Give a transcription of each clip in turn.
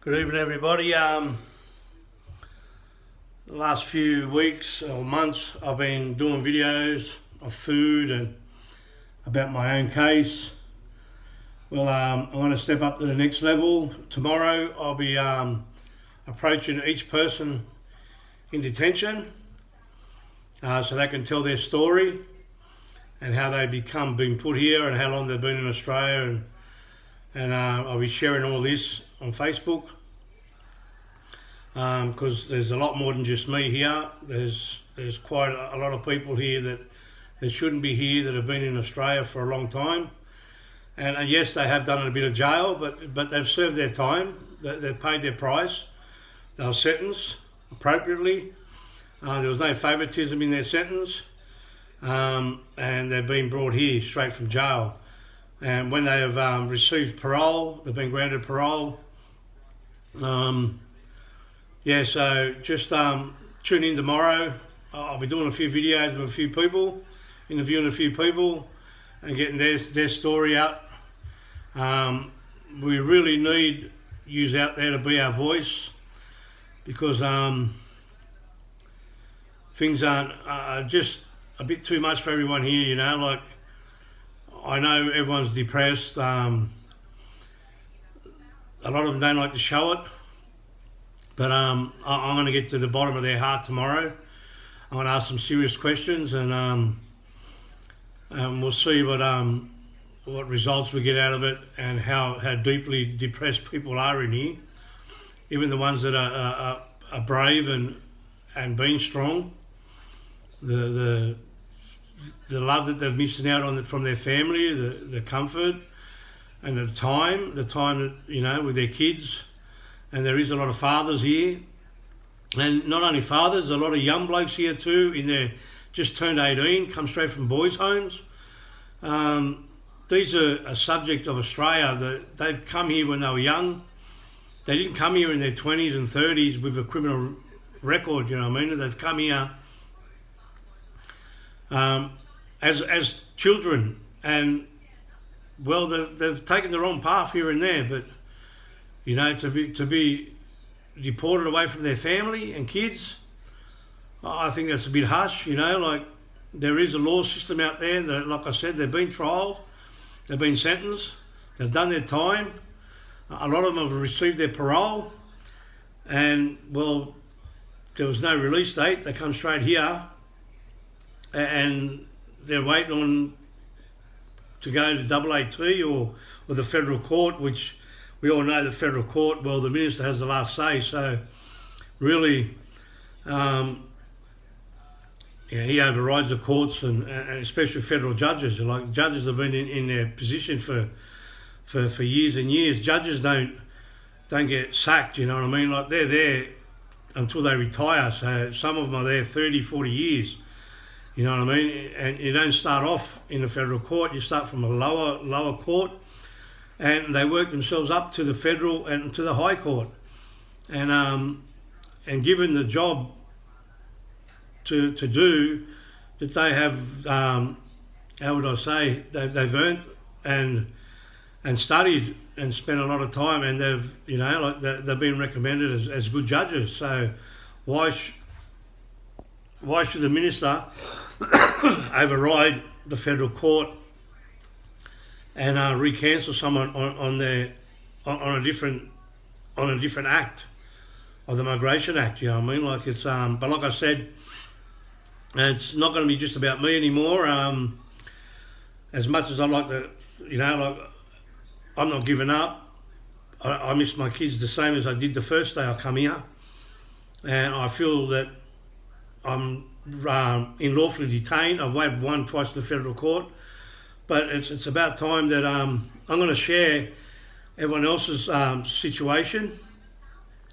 Good evening, everybody. The last few weeks or months, I've been doing videos of food and about my own case. Well, I want to step up to the next level. Tomorrow, I'll be approaching each person in detention so they can tell their story and how they been put here and how long they've been in Australia, and I'll be sharing all this on Facebook because there's a lot more than just me here. There's quite a lot of people here that shouldn't be here, that have been in Australia for a long time, and yes, they have done a bit of jail, but they've served their time. They've paid their price. They were sentenced appropriately. There was no favouritism in their sentence, and they've been brought here straight from jail. And when they have received parole, they've been granted parole. So just tune in tomorrow. I'll be doing a few videos with a few people, interviewing a few people and getting their story out. We really need you out there to be our voice because things are just a bit too much for everyone here, you know, like I know everyone's depressed. A lot of them don't like to show it, but I'm going to get to the bottom of their heart tomorrow. I'm going to ask some serious questions, and we'll see what results we get out of it, and how deeply depressed people are in here. Even the ones that are brave and being strong, the love that they're missing out on from their family, the comfort, and the time that, you know, with their kids. And there is a lot of fathers here, and not only fathers, a lot of young blokes here too, in their just turned 18, come straight from boys' homes. These are a subject of Australia. They've come here when they were young. They didn't come here in their 20s and 30s with a criminal record, you know what I mean? They've come here as children, and well, they've taken the wrong path here and there, but you know, to be deported away from their family and kids, I think that's a bit harsh, you know. Like, there is a law system out there that, like I said, they've been trialled, they've been sentenced, they've done their time. A lot of them have received their parole, and well, there was no release date. They come straight here, and they're waiting on to go to AAT or the federal court, which we all know the federal court, well, the minister has the last say. So really, he overrides the courts, and especially federal judges. Like, judges have been in their position for years and years. Judges don't get sacked, you know what I mean? Like, they're there until they retire. So some of them are there 30, 40 years. You know what I mean? And you don't start off in the federal court, you start from a lower court, and they work themselves up to the federal and to the high court. And given the job to do that, they have, how would I say, they've earned and studied and spent a lot of time, and they've, you know, like they've been recommended as good judges. So why should the minister override the federal court and recancel someone on a different act of the Migration Act? You know what I mean? Like, it's but like I said, it's not going to be just about me anymore. As much as I like to, you know, like, I'm not giving up. I miss my kids the same as I did the first day I come here, and I feel that I'm unlawfully detained. I've won twice in the federal court, but it's about time that I'm going to share everyone else's situation,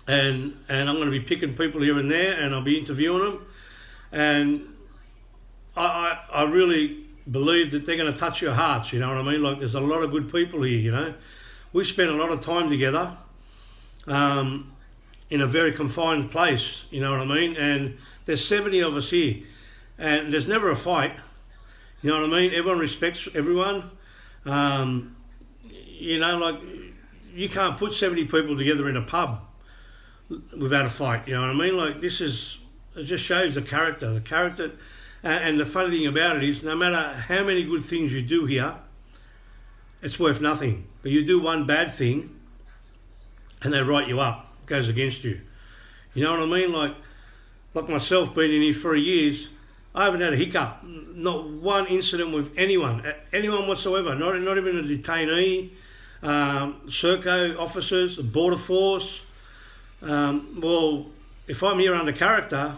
and I'm going to be picking people here and there, and I'll be interviewing them, and I really believe that they're going to touch your hearts, you know what I mean? Like, there's a lot of good people here, you know. We spent a lot of time together in a very confined place, you know what I mean? And there's 70 of us here, and there's never a fight, you know what I mean? Everyone respects everyone. You know, like, you can't put 70 people together in a pub without a fight. You know what I mean? Like, it just shows the character. The character, and the funny thing about it is, no matter how many good things you do here, it's worth nothing. But you do one bad thing, and they write you up. It goes against you. You know what I mean? Like myself, being in here 3 years, I haven't had a hiccup. Not one incident with anyone whatsoever. Not even a detainee, Serco officers, the border force. Well, if I'm here under character,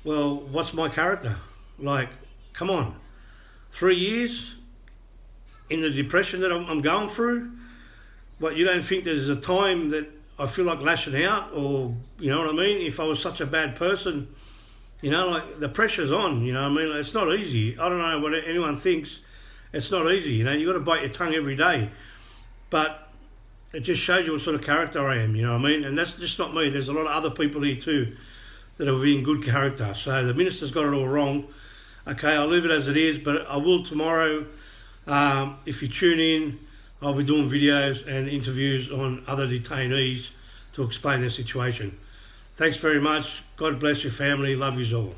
well, what's my character? Like, come on. 3 years in the depression that I'm going through? But you don't think there's a time that I feel like lashing out, or, you know what I mean? If I was such a bad person, you know, like, the pressure's on, you know what I mean? Like, it's not easy. I don't know what anyone thinks. It's not easy, you know? You've got to bite your tongue every day. But it just shows you what sort of character I am, you know what I mean? And that's just not me. There's a lot of other people here too that are being good character. So the minister's got it all wrong. Okay, I'll leave it as it is, but I will tomorrow. If you tune in, I'll be doing videos and interviews on other detainees to explain their situation. Thanks very much. God bless your family. Love yous all.